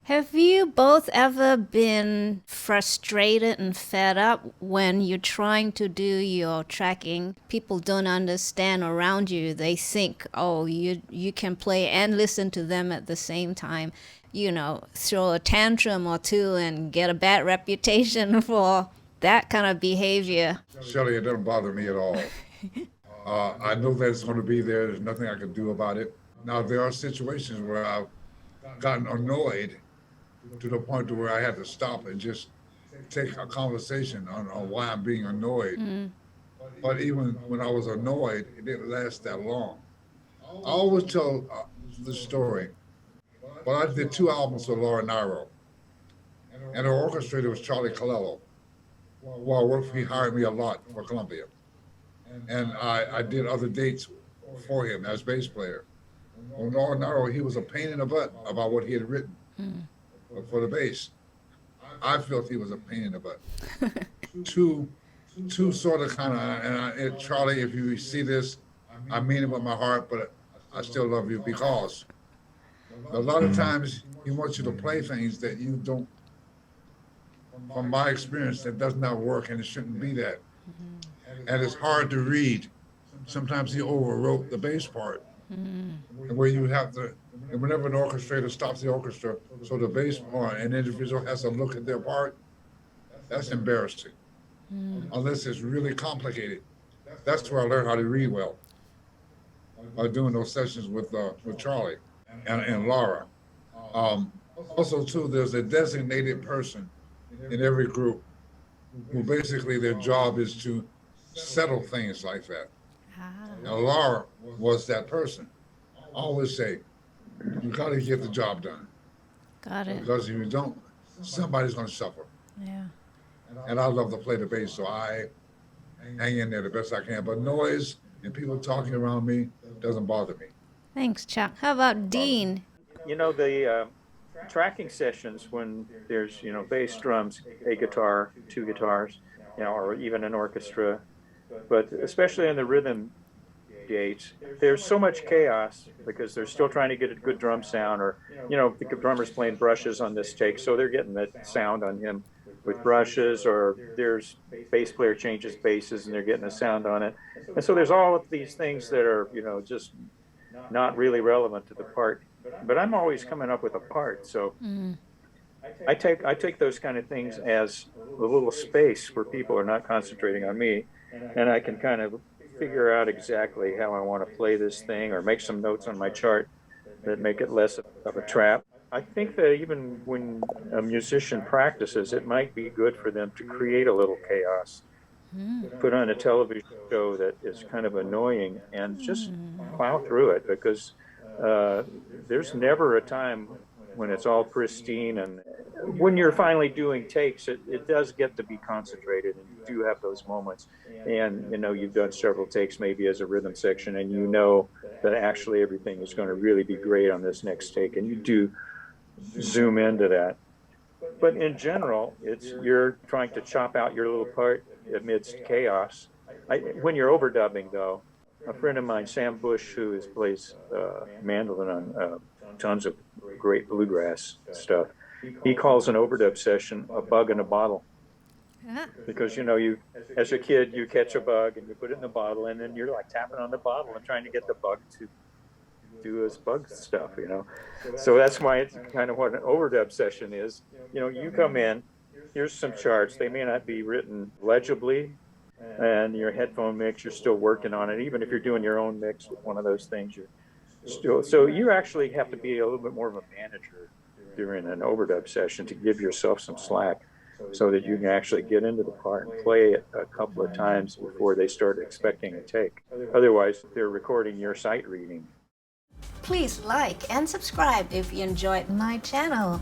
Have you both ever been frustrated and fed up when you're trying to do your tracking? People don't understand around you. They think, oh, you can play and listen to them at the same time. Throw a tantrum or two and get a bad reputation for that kind of behavior. Shueh-li, it doesn't bother me at all. I know that it's going to be there. There's nothing I can do about it. Now, there are situations where I've gotten annoyed to the point to where I had to stop and just take a conversation on why I'm being annoyed. But even when I was annoyed, it didn't last that long. I always tell the story. But I did 2 albums with Laura Nyro, and her orchestrator was Charlie Colello. Well, I worked, he hired me a lot for Columbia. And I did other dates for him as bass player. On Laura Nyro, he was a pain in the butt about what he had written for the bass. I felt he was a pain in the butt. Two sort of kind of, and Charlie, if you see this, I mean it with my heart, but I still love you because a lot of times he wants you to play things that you don't, from my experience, that does not work and it shouldn't be that. And it's hard to read. Sometimes he overwrote the bass part. And where you have to, and whenever an orchestrator stops the orchestra, so the bass part, an individual has to look at their part, that's embarrassing. Unless it's really complicated. That's where I learned how to read well, by doing those sessions with Charlie and Laura. Also, too, there's a designated person in every group who basically their job is to settle things like that. Now, Laura was that person. I always say, you got to get the job done. Got it. Because if you don't, somebody's going to suffer. Yeah. And I love to play the bass, so I hang in there the best I can. But noise and people talking around me doesn't bother me. Thanks, Chuck. How about Dean? The tracking sessions when there's, bass, drums, a guitar, 2 guitars, or even an orchestra, but especially in the rhythm dates, there's so much chaos because they're still trying to get a good drum sound, or, the drummer's playing brushes on this take, so they're getting the sound on him with brushes, or there's bass player changes basses and they're getting a sound on it. And so there's all of these things that are, just not really relevant to the part. But I'm always coming up with a part, so I take those kind of things as a little space where people are not concentrating on me, and I can kind of figure out exactly how I want to play this thing, or make some notes on my chart that make it less of a trap. I think that even when a musician practices, it might be good for them to create a little chaos. Put on a television show that is kind of annoying and just plow through it, because there's never a time when it's all pristine. And when you're finally doing takes, it does get to be concentrated, and you do have those moments. And, you've done several takes maybe as a rhythm section, and you know that actually everything is going to really be great on this next take, and you do zoom into that. But in general, you're trying to chop out your little part amidst chaos. When you're overdubbing, though, a friend of mine, Sam Bush, who plays mandolin on tons of great bluegrass stuff, he calls an overdub session a bug in a bottle. Because, you as a kid, you catch a bug and you put it in the bottle, and then you're like tapping on the bottle and trying to get the bug to do his bug stuff, So that's why it's kind of what an overdub session is. You come in, here's some charts. They may not be written legibly, and your headphone mix, you're still working on it. Even if you're doing your own mix with one of those things, you're still, so you actually have to be a little bit more of a manager during an overdub session to give yourself some slack, so that you can actually get into the part and play it a couple of times before they start expecting a take. Otherwise, they're recording your sight reading. Please like and subscribe if you enjoyed my channel.